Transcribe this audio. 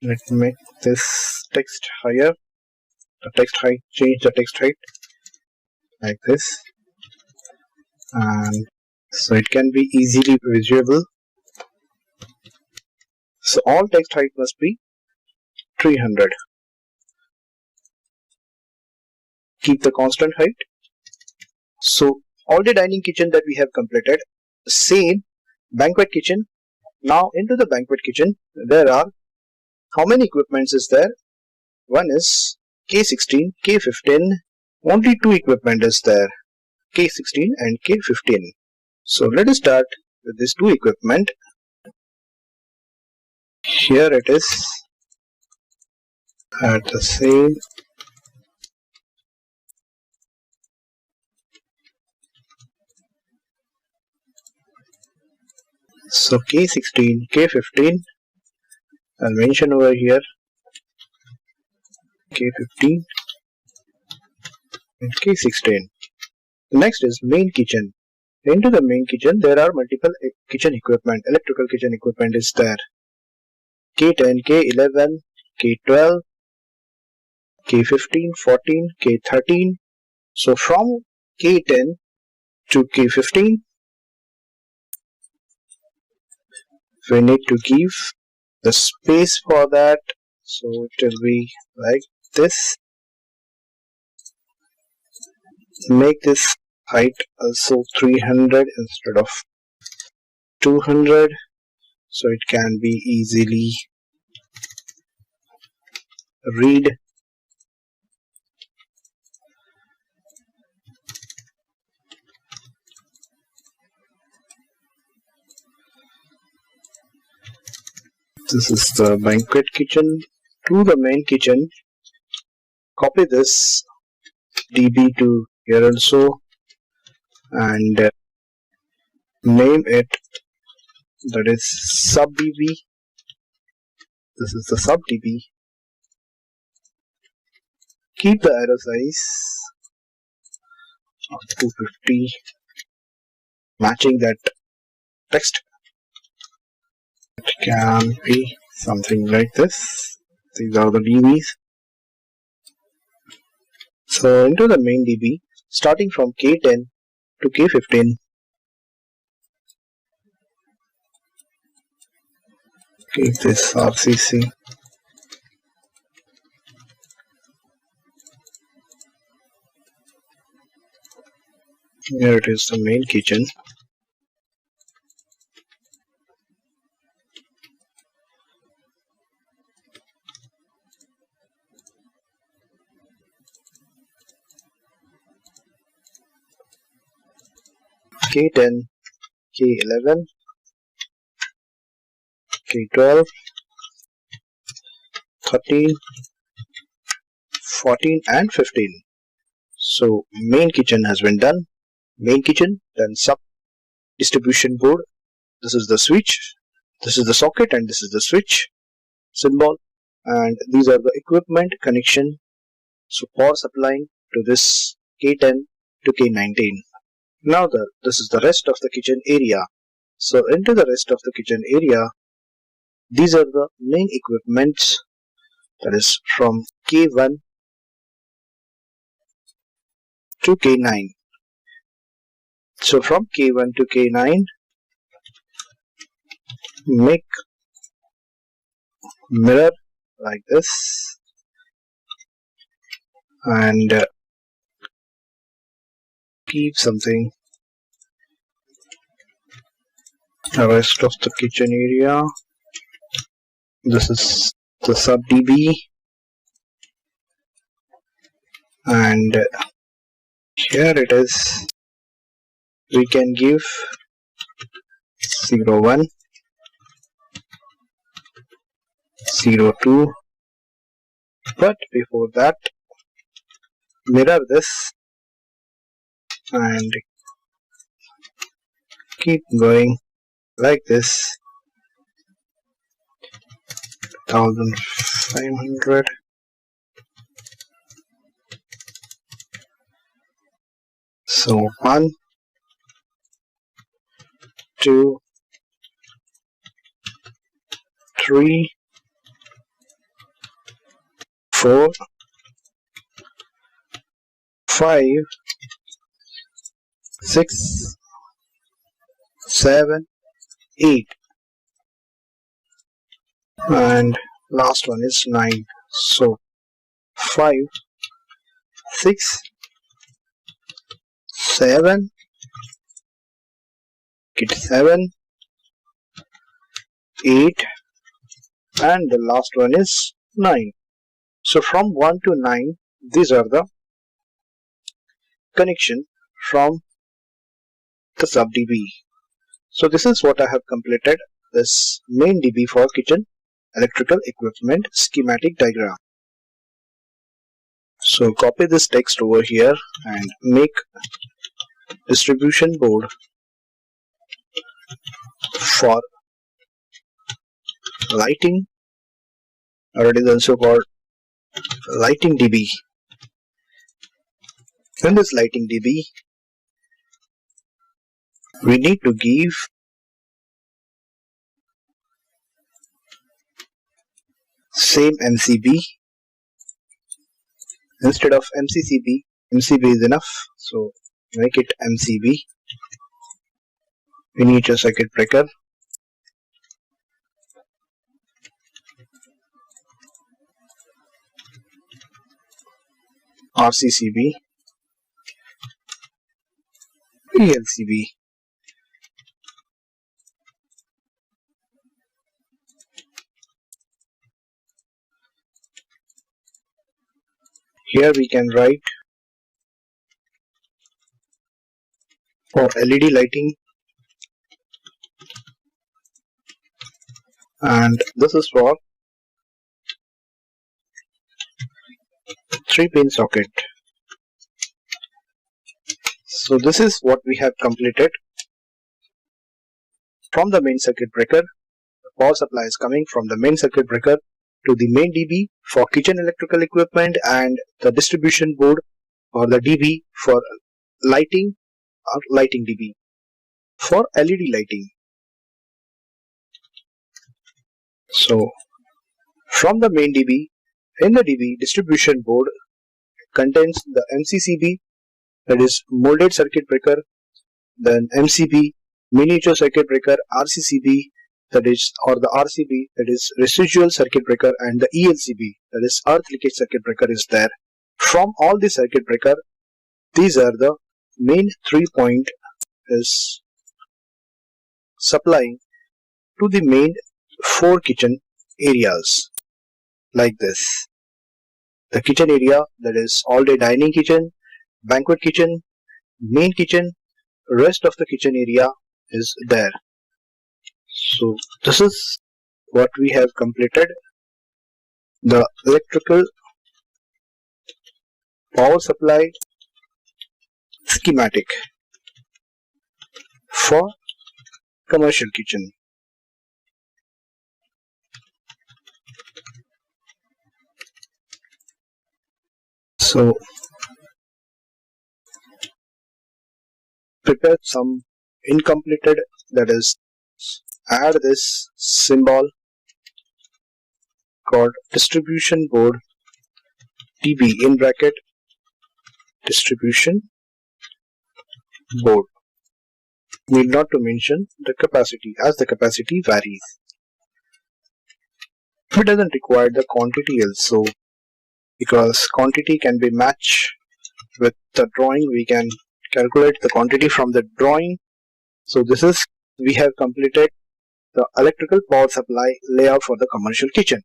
Let's make this text higher. The text height, change the text height like this, and so it can be easily visible. So all text height must be 300. Keep the constant height. So all the dining kitchen that we have completed. Same banquet kitchen. Now into the banquet kitchen, there are how many equipments is there? One is K16, K15. Only two equipment is there, K16 and K15. So let us start with these two equipment. Here it is at the same. So K16, K15, I'll mention over here K15 and K16. Next is main kitchen. Into the main kitchen there are multiple kitchen equipment. Electrical kitchen equipment is there. K10, K11, K12, K15, 14, K13. So from K10 to K15 we need to give the space for that, so it will be like this. Make this height also 300 instead of 200, so it can be easily read. This is the banquet kitchen. To the main kitchen, copy this dB to here also and name it, that is sub dB. This is the sub dB. Keep the arrow size of 250, matching that text. It can be something like this. These are the dBs. So into the main dB, starting from K10 to K15, keep this RCC. Here it is, the main kitchen. K10, K11, K12, 13, 14 and 15. So main kitchen has been done. Main kitchen, then sub distribution board. This is the switch, this is the socket, and this is the switch symbol, and these are the equipment connection. So power supplying to this K10 to K19. Now this is the rest of the kitchen area. So into the rest of the kitchen area, these are the main equipments, that is from K1 to K9. So from K1 to K9, make mirror like this and keep something. The rest of the kitchen area, this is the sub dB, and here it is. We can give 01, 02, but before that mirror this and keep going like this. 1500. So 1, 2, 3, 4, 5, 6, 7, 8, and last one is 9. So 5, 6, 7, 7, 8, and the last one is 9. So from 1 to 9, these are the connection from the sub DB. So this is what I have completed, this main DB for kitchen electrical equipment schematic diagram. So copy this text over here and make distribution board for lighting, or it is also called lighting DB. In this lighting DB, we need to give same MCB. Instead of MCCB, MCB is enough, so make it MCB. Miniature circuit breaker. RCCB, ELCB. Here we can write for LED lighting, and this is for 3-pin socket. So this is what we have completed. From the main circuit breaker, the power supply is coming from the main circuit breaker to the main DB for kitchen electrical equipment, and the distribution board or the DB for lighting or lighting DB for LED lighting. So from the main DB, in the DB distribution board contains the MCCB, that is molded circuit breaker, then MCB, miniature circuit breaker, RCCB, that is, or the RCB, that is residual circuit breaker, and the ELCB, that is earth leakage circuit breaker is there. From all the circuit breaker, these are the main 3-point is supplying to the main 4 kitchen areas like this. The kitchen area, that is all day dining kitchen, banquet kitchen, main kitchen, rest of the kitchen area is there. So this is what we have completed, the electrical power supply schematic for commercial kitchen. So prepare some incompleted, that is add this symbol called distribution board DB in bracket distribution board. Need not to mention the capacity, as the capacity varies. It doesn't require the quantity also, because quantity can be matched with the drawing. We can calculate the quantity from the drawing. So this is, we have completed the electrical power supply layout for the commercial kitchen.